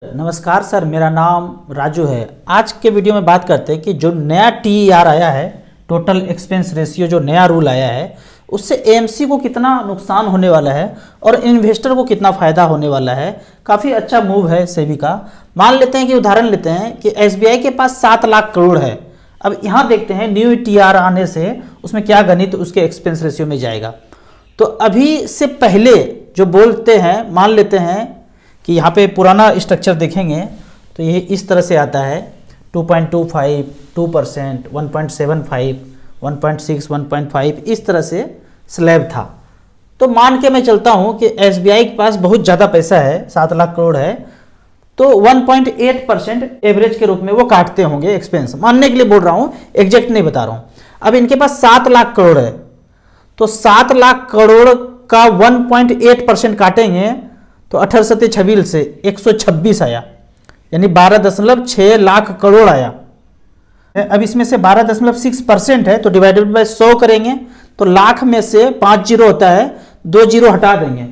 नमस्कार सर, मेरा नाम राजू है। आज के वीडियो में बात करते हैं कि जो नया TER आया है, टोटल एक्सपेंस रेशियो, जो नया रूल आया है, उससे AMC को कितना नुकसान होने वाला है और इन्वेस्टर को कितना फ़ायदा होने वाला है। काफ़ी अच्छा मूव है सेबी का। मान लेते हैं कि उदाहरण लेते हैं कि SBI के पास 7 लाख करोड़ है। अब यहाँ देखते हैं न्यू TER आने से उसमें क्या गणित उसके एक्सपेंस रेशियो में जाएगा। तो अभी से पहले जो बोलते हैं, मान लेते हैं कि यहाँ पे पुराना स्ट्रक्चर देखेंगे तो ये इस तरह से आता है 2.25, 2%, 1.75, 1.6, 1.5, इस तरह से स्लैब था। तो मान के मैं चलता हूँ कि SBI के पास बहुत ज़्यादा पैसा है, 7 लाख करोड़ है, तो 1.8% एवरेज के रूप में वो काटते होंगे एक्सपेंस। मानने के लिए बोल रहा हूँ, एग्जैक्ट नहीं बता रहा हूँ। अब इनके पास 7 लाख करोड़ है, तो 7 लाख करोड़ का 1.8% काटेंगे तो 18 से 126 आया, यानी 12.6 लाख करोड़ आया। अब इसमें से 12.6% है तो डिवाइडेड बाय 100 करेंगे तो लाख में से 5 जीरो होता है, 2 जीरो हटा देंगे,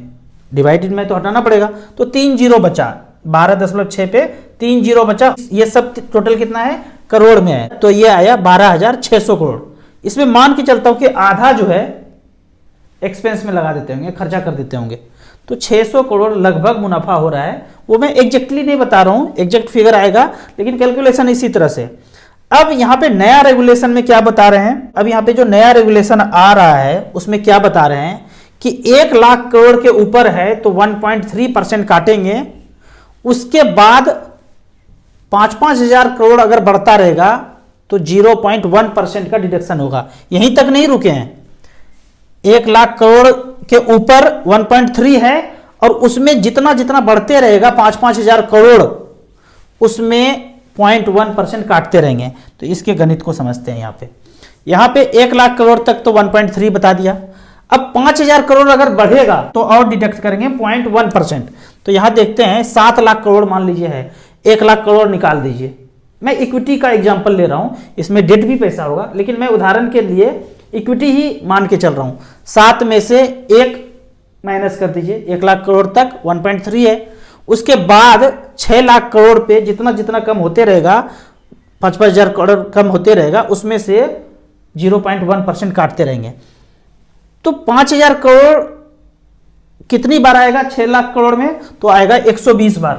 डिवाइडेड में तो हटाना पड़ेगा, तो 3 जीरो बचा। 12.6 पे 3 जीरो बचा। ये सब टोटल कितना है, करोड़ में है, तो ये आया 12,600 करोड़। इसमें मान के चलता हूं कि आधा जो है एक्सपेंस में लगा देते होंगे, खर्चा कर देते होंगे, तो 600 करोड़ लगभग मुनाफा हो रहा है। वो मैं एग्जैक्टली नहीं बता रहा हूँ, एग्जैक्ट फिगर आएगा, लेकिन कैलकुलेशन इसी तरह से। अब यहाँ पे नया रेगुलेशन में क्या बता रहे हैं, अब यहाँ पे जो नया रेगुलेशन आ रहा है उसमें क्या बता रहे हैं कि 1 लाख करोड़ के ऊपर है तो 1.3% काटेंगे। उसके बाद 5-5 हजार करोड़ अगर बढ़ता रहेगा तो 0.1% का डिडक्शन होगा। यहीं तक नहीं रुके हैं, 1 लाख करोड़ के ऊपर 1.3 है और उसमें जितना जितना बढ़ते रहेगा 5-5 हजार करोड़, उसमें 0.1% काटते रहेंगे। तो इसके गणित को समझते हैं। यहाँ पे 1 लाख करोड़ तक तो 1.3 बता दिया। अब 5,000 करोड़ अगर बढ़ेगा तो और डिडक्ट करेंगे 0.1%। तो यहाँ देखते हैं 7 लाख करोड़ मान लीजिए है, 1 लाख करोड़ निकाल दीजिए। मैं इक्विटी का एग्जाम्पल ले रहा हूँ, इसमें डेट भी पैसा होगा, लेकिन मैं उदाहरण के लिए इक्विटी ही मान के चल रहा हूँ। 7 में से 1 माइनस कर दीजिए, 1 लाख करोड़ तक 1.3 है। उसके बाद 6 लाख करोड़ पे जितना जितना कम होते रहेगा, 5-5 हजार करोड़ कम होते रहेगा, उसमें से 0.1% काटते रहेंगे। तो 5,000 करोड़ कितनी बार आएगा 6 लाख करोड़ में, तो आएगा 120 बार।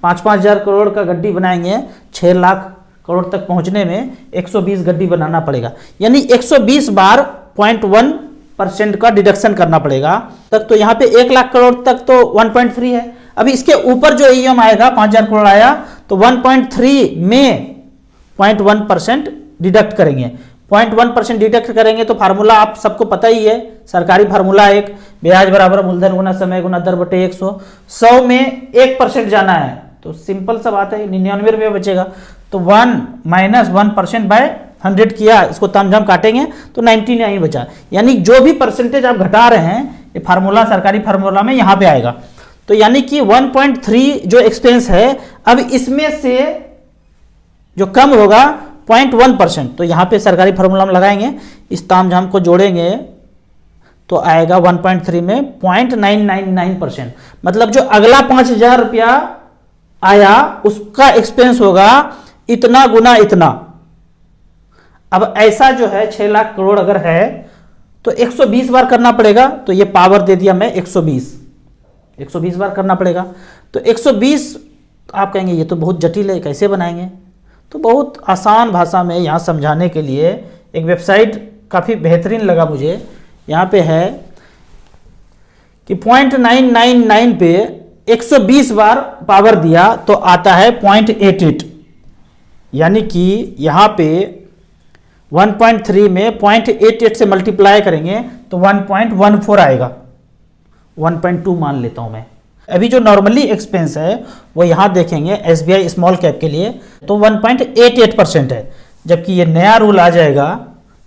5-5 हजार करोड़ का गड्डी बनाएंगे, 6 लाख करोड़ तक पहुंचने में 120 गड्डी बनाना पड़ेगा, यानी 120 बार 0.1% का डिडक्शन करना पड़ेगा तक। तो यहाँ पे 1 लाख करोड़ तक तो 1.3 है। अभी इसके ऊपर जो AUM आएगा, 5,000 करोड़ आया, तो 1.3 में 0.1% डिडक्ट करेंगे। 0.1% डिडक्ट करेंगे तो फार्मूला आप सबको पता ही है, सरकारी फार्मूला एक, ब्याज बराबर मूलधन गुना समय गुना दर बटे 100। 100 में 1% जाना है तो सिंपल सा बात है, 99 रुपये बचेगा। तो 1 - 1% बाय 100 किया, इसको तामझाम काटेंगे तो 99 बचा। यानी जो भी परसेंटेज आप घटा रहे हैं, ये फार्मूला सरकारी फार्मूला में यहाँ पे आएगा। तो यानी कि 1.3 जो एक्सपेंस है, अब इसमें से जो कम होगा 0.1%, तो यहाँ पे सरकारी फार्मूला में लगाएंगे, इस तामझाम को जोड़ेंगे तो आएगा 1.3 में 0.999%। मतलब जो अगला 5,000 रुपया आया उसका एक्सपेंस होगा इतना गुना इतना। अब ऐसा जो है 6 लाख करोड़ अगर है तो 120 बार करना पड़ेगा। तो ये पावर दे दिया मैं 120 बार करना पड़ेगा। तो 120 आप कहेंगे ये तो बहुत जटिल है, कैसे बनाएंगे? तो बहुत आसान भाषा में यहाँ समझाने के लिए एक वेबसाइट काफ़ी बेहतरीन लगा मुझे। यहाँ पे है कि 0.999 पे 120 बार पावर दिया तो आता है 0.88, यानी कि यहाँ पे 1.3 में 0.88 से मल्टीप्लाई करेंगे तो 1.14 आएगा। 1.2 मान लेता हूँ मैं। अभी जो नॉर्मली एक्सपेंस है वो यहाँ देखेंगे SBI स्मॉल कैप के लिए तो 1.88% है, जबकि ये नया रूल आ जाएगा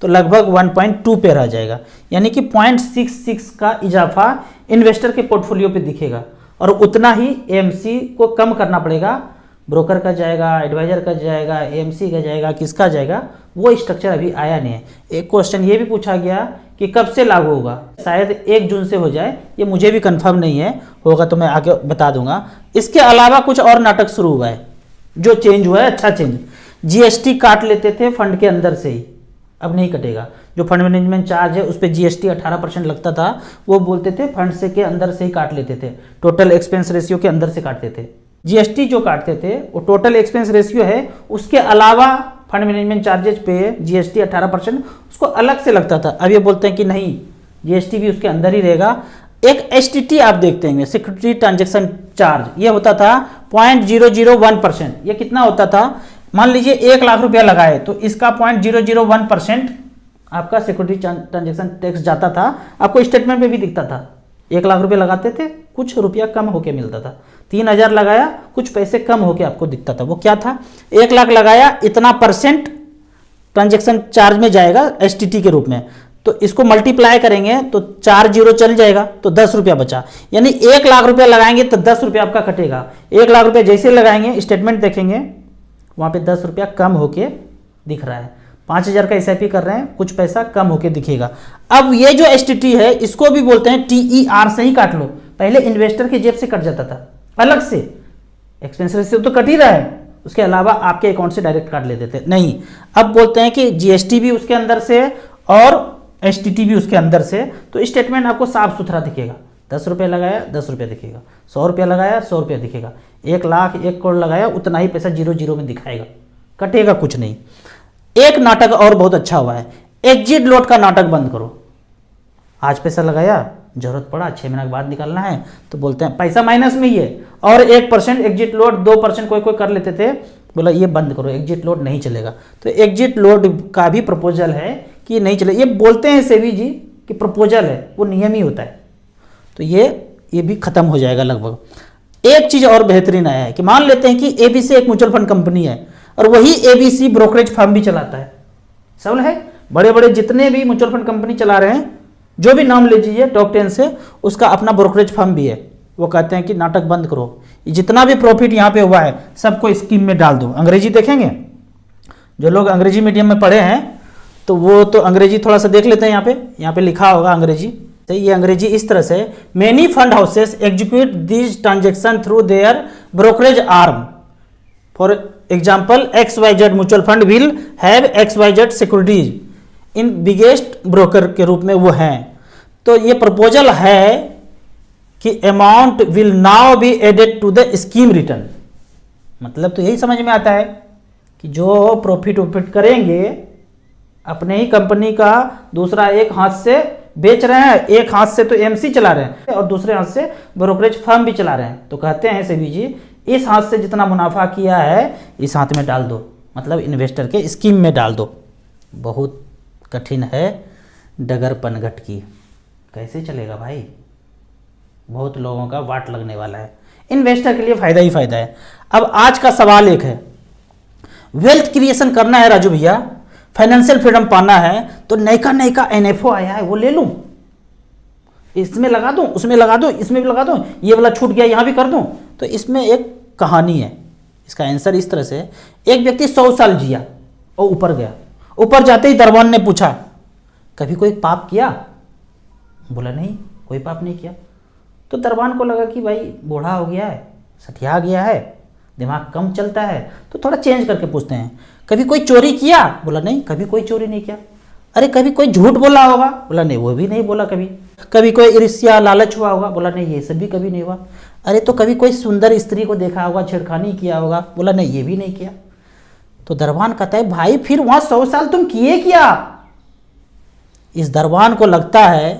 तो लगभग 1.2 पे रह जाएगा। यानी कि 0.66 का इजाफा इन्वेस्टर के पोर्टफोलियो पे दिखेगा और उतना ही AMC को कम करना पड़ेगा ब्रोकर का जाएगा, एडवाइजर का जाएगा, एएमसी का जाएगा, किसका जाएगा, वो स्ट्रक्चर अभी आया नहीं है। एक क्वेश्चन ये भी पूछा गया कि कब से लागू होगा, शायद 1 जून से हो जाए, ये मुझे भी कंफर्म नहीं है, होगा तो मैं आगे बता दूंगा। इसके अलावा कुछ और नाटक शुरू हुआ है, जो चेंज हुआ है अच्छा चेंज। जीएसटी काट लेते थे फंड के अंदर से ही, अब नहीं कटेगा। जो फंड मैनेजमेंट चार्ज है उस पर जीएसटी 18% लगता था, वो बोलते थे फंड से के अंदर से ही काट लेते थे, टोटल एक्सपेंस रेशियो के अंदर से काटते थे। जीएसटी जो काटते थे वो टोटल एक्सपेंस रेशियो है, उसके अलावा फंड मैनेजमेंट चार्जेज पे जीएसटी 18% उसको अलग से लगता था। अब ये बोलते हैं कि नहीं, जीएसटी भी उसके अंदर ही रहेगा। एक एसटीटी आप देखते हैं, सिक्योरिटी ट्रांजेक्शन चार्ज, ये होता था 0.001%। ये कितना होता था, मान लीजिए 1 लाख रुपया लगाए तो इसका 0.001% आपका सिक्योरिटी ट्रांजेक्शन टैक्स जाता था। आपको स्टेटमेंट में भी दिखता था, 1 लाख रुपया लगाते थे, कुछ रुपया कम होके मिलता था। 3000 लगाया, कुछ पैसे कम होके आपको दिखता था। वो क्या था, 1 लाख लगाया, इतना % ट्रांजेक्शन चार्ज में जाएगा एसटीटी के रूप में, तो इसको मल्टीप्लाई करेंगे तो 4 जीरो चल जाएगा, तो 10 रुपया बचा। यानी 1 लाख रुपया लगाएंगे तो 10 रुपया आपका कटेगा। 1 लाख रुपया जैसे लगाएंगे, स्टेटमेंट देखेंगे वहाँ पे 10 रुपया कम होके दिख रहा है। 5000 का एसआईपी कर रहे हैं, कुछ पैसा कम होके दिखेगा। अब ये जो एसटीटी है इसको भी बोलते हैं टीईआर से ही काट लो। पहले इन्वेस्टर की जेब से कट जाता था अलग से, एक्सपेंस रेशियो तो कट ही रहा है, उसके अलावा आपके अकाउंट से डायरेक्ट काट लेते थे। नहीं, अब बोलते हैं कि जीएसटी भी उसके अंदर से और एसटीटी भी उसके अंदर से, तो स्टेटमेंट आपको साफ सुथरा दिखेगा। 10 रुपया लगाया 10 रुपया दिखेगा, 100 रुपया लगाया 100 रुपया दिखेगा, 1 लाख 1 करोड़ लगाया उतना ही पैसा 0 में दिखाएगा, कटेगा कुछ नहीं। एक नाटक और बहुत अच्छा हुआ है, एग्जिट लोड का नाटक बंद करो। आज पैसा लगाया, जरूरत पड़ा 6 महीने के बाद निकालना है तो बोलते हैं पैसा माइनस में ही है, और 1% एग्जिट लोड, 2% कोई कोई कर लेते थे, बोला ये बंद करो, एग्जिट लोड नहीं चलेगा। तो एग्जिट लोड का भी प्रपोजल है कि नहीं चले। ये बोलते हैं सेबी जी कि प्रपोजल है, वो नियम ही होता है, तो ये भी खत्म हो जाएगा लगभग। एक चीज और बेहतरीन आया है कि मान लेते हैं कि एबीसी एक म्यूचुअल फंड कंपनी है और वही एबीसी ब्रोकरेज फर्म भी चलाता है। समझ है, बड़े बड़े जितने भी म्यूचुअल फंड कंपनी चला रहे हैं, जो भी नाम लीजिए टॉप 10 से, उसका अपना ब्रोकरेज फर्म भी है। वो कहते हैं कि नाटक बंद करो, जितना भी प्रॉफिट यहाँ पे हुआ है सबको स्कीम में डाल दो। अंग्रेजी देखेंगे, जो लोग अंग्रेजी मीडियम में पढ़े हैं तो वो तो अंग्रेजी थोड़ा सा देख लेते हैं। यहाँ पे लिखा होगा अंग्रेजी, तो ये अंग्रेजी इस तरह से, many fund houses execute this transaction through their brokerage arm. For example, XYZ mutual fund will have XYZ securities in biggest broker के रूप में वो हैं। तो ये प्रपोजल है कि amount will now be added to the scheme return. मतलब तो यही समझ में आता है कि जो प्रॉफिट करेंगे अपने ही कंपनी का, दूसरा एक हाथ से बेच रहे हैं, एक हाथ से तो एमसी चला रहे हैं और दूसरे हाथ से ब्रोकरेज फर्म भी चला रहे हैं। तो कहते हैं सेबी जी, इस हाथ से जितना मुनाफा किया है इस हाथ में डाल दो, मतलब इन्वेस्टर के स्कीम में डाल दो। बहुत कठिन है डगर पनघट की, कैसे चलेगा भाई, बहुत लोगों का वाट लगने वाला है। इन्वेस्टर के लिए फायदा ही फायदा है। अब आज का सवाल एक है, वेल्थ क्रिएशन करना है राजू भैया, फाइनेंशियल फ्रीडम पाना है, तो नयका एनएफओ आया है वो ले लूं, इसमें लगा दूं, उसमें लगा दूं, इसमें भी लगा दूं, ये वाला छूट गया यहां भी कर दूं। तो इसमें एक कहानी है, इसका आंसर इस तरह से, एक व्यक्ति 100 साल जिया और ऊपर गया। ऊपर जाते ही दरबान ने पूछा, कभी कोई पाप किया? बोला नहीं, कोई पाप नहीं किया। तो दरबान को लगा कि भाई बूढ़ा हो गया है, सठिया गया है, दिमाग कम चलता है, तो थोड़ा चेंज करके पूछते हैं, कभी कोई चोरी किया? बोला नहीं, कभी कोई चोरी नहीं किया। अरे कभी कोई झूठ बोला होगा? बोला नहीं, वो भी नहीं बोला। कभी कोई ईर्ष्या लालच हुआ होगा? बोला नहीं, ये सब भी कभी नहीं हुआ। अरे तो कभी कोई सुंदर स्त्री को देखा होगा, छेड़खानी किया होगा? बोला नहीं, ये भी नहीं किया। तो दरबान कहता है, भाई फिर वहां 100 साल तुम किए क्या? इस दरबान को लगता है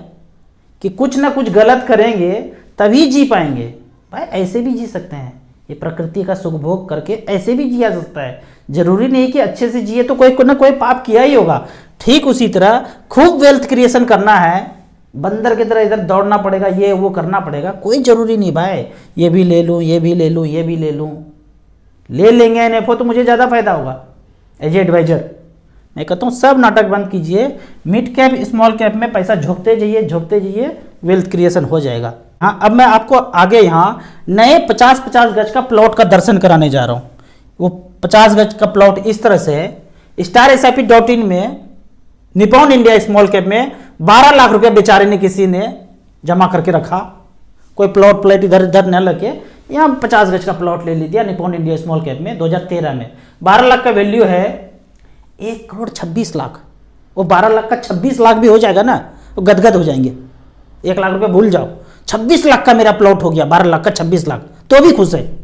कि कुछ ना कुछ गलत करेंगे तभी जी पाएंगे। भाई ऐसे भी जी सकते हैं, ये प्रकृति का सुख भोग करके ऐसे भी जिया जा सकता है। जरूरी नहीं कि अच्छे से जिए तो कोई ना कोई पाप किया ही होगा। ठीक उसी तरह खूब वेल्थ क्रिएशन करना है, बंदर की तरह इधर दौड़ना पड़ेगा, ये वो करना पड़ेगा, कोई जरूरी नहीं भाई, ये भी ले लूँ, ये भी ले लूँ, ये भी ले लूँ। ले लेंगे एनएफओ तो मुझे ज़्यादा फायदा होगा एज ए एडवाइजर। मैं कहता हूँ सब नाटक बंद कीजिए, मिड कैप स्मॉल कैप में पैसा झोंकते जाइए, वेल्थ क्रिएशन हो जाएगा। हाँ, अब मैं आपको आगे यहाँ नए 50-50 गज का प्लॉट का दर्शन कराने जा रहा हूँ। वो 50 गज का प्लॉट इस तरह से है। स्टार SIP.in में निपॉन इंडिया स्मॉल कैप में 12 लाख रुपए बेचारे ने किसी ने जमा करके रखा। कोई प्लॉट प्लेट इधर उधर न लगे, यहाँ 50 गज का प्लॉट ले लिया निपॉन इंडिया स्मॉल कैप में 2013 में। 12 लाख का वैल्यू है 1 करोड़ 26 लाख। वो 12 लाख का 26 लाख भी हो जाएगा ना तो गदगद हो जाएंगे। 1 लाख रुपए भूल जाओ, 26 लाख का मेरा प्लॉट हो गया, 12 लाख का 26 लाख, तो भी खुश है।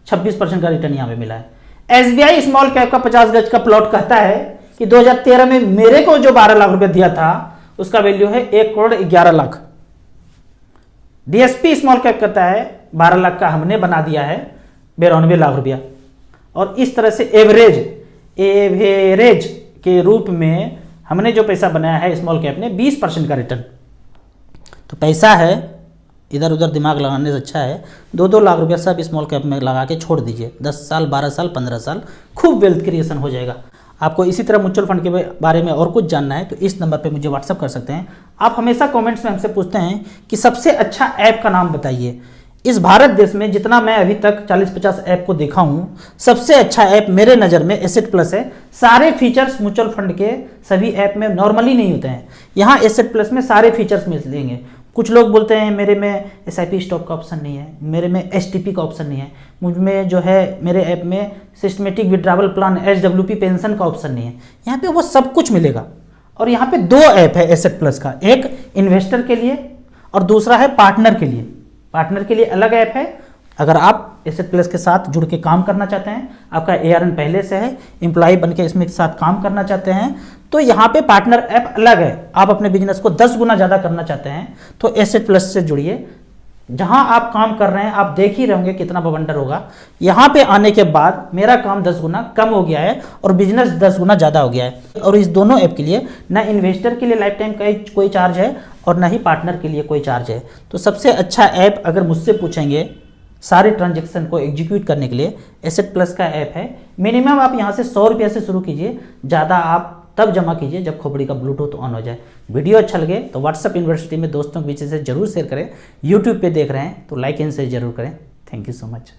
26% का रिटर्न यहाँ पे मिला है। SBI स्मॉल कैप का 50 गज का प्लॉट कहता है कि 2013 में मेरे को जो 12 लाख रुपए दिया था उसका वैल्यू है 1 crore 11 lakh. DSP small cap कहता है 12 लाख का हमने बना दिया है 92 लाख रुपया। और इस तरह से एवरेज के रूप में हमने जो पैसा बनाया है स्मॉल कैप ने 20% का रिटर्न। तो पैसा है, इधर उधर दिमाग लगाने से अच्छा है 2-2 लाख रुपया सब स्मॉल कैप में लगा के छोड़ दीजिए। 10 साल, 12 साल, 15 साल खूब वेल्थ क्रिएशन हो जाएगा। आपको इसी तरह म्यूचुअल फंड के बारे में और कुछ जानना है तो इस नंबर पे मुझे व्हाट्सअप कर सकते हैं। आप हमेशा कमेंट्स में हमसे पूछते हैं कि सबसे अच्छा ऐप का नाम बताइए। इस भारत देश में जितना मैं अभी तक 40-50 ऐप को देखा हूँ, सबसे अच्छा ऐप मेरे नज़र में एसेट प्लस है। सारे फीचर्स म्यूचुअल फंड के सभी ऐप में नॉर्मली नहीं होते हैं, यहाँ एसेट प्लस में सारे फीचर्स मिलेंगे। कुछ लोग बोलते हैं मेरे में SIP स्टॉक का ऑप्शन नहीं है, मेरे में STP का ऑप्शन नहीं है, मुझ में जो है मेरे ऐप में systematic withdrawal plan SWP pension का ऑप्शन नहीं है। यहाँ पे वो सब कुछ मिलेगा। और यहाँ पे 2 ऐप है एसेट प्लस का, एक इन्वेस्टर के लिए और दूसरा है पार्टनर के लिए। पार्टनर के लिए अलग ऐप है। अगर आप एसेट प्लस के साथ जुड़ के काम करना चाहते हैं, आपका ARN पहले से है, एम्प्लॉय बन के इसमें साथ काम करना चाहते हैं, तो यहाँ पे पार्टनर ऐप अलग है। आप अपने बिजनेस को 10 गुना ज़्यादा करना चाहते हैं तो एसेट प्लस से जुड़िए। जहाँ आप काम कर रहे हैं आप देख ही रहोगे कितना बवंडर होगा। यहाँ पे आने के बाद मेरा काम 10 गुना कम हो गया है और बिजनेस 10 गुना ज़्यादा हो गया है। और इस दोनों ऐप के लिए ना इन्वेस्टर के लिए लाइफ टाइम का कोई चार्ज है और ना ही पार्टनर के लिए कोई चार्ज है। तो सबसे अच्छा ऐप अगर मुझसे पूछेंगे सारे ट्रांजेक्शन को एग्जीक्यूट करने के लिए एसेट प्लस का ऐप है। मिनिमम आप यहाँ से 100 रुपये से शुरू कीजिए, ज़्यादा आप तब जमा कीजिए जब खोपड़ी का ब्लूटूथ ऑन हो जाए। वीडियो अच्छा लगे तो व्हाट्सएप यूनिवर्सिटी में दोस्तों के बीच से जरूर शेयर करें। यूट्यूब पे देख रहे हैं तो लाइक एंड शेयर जरूर करें। Thank you so much.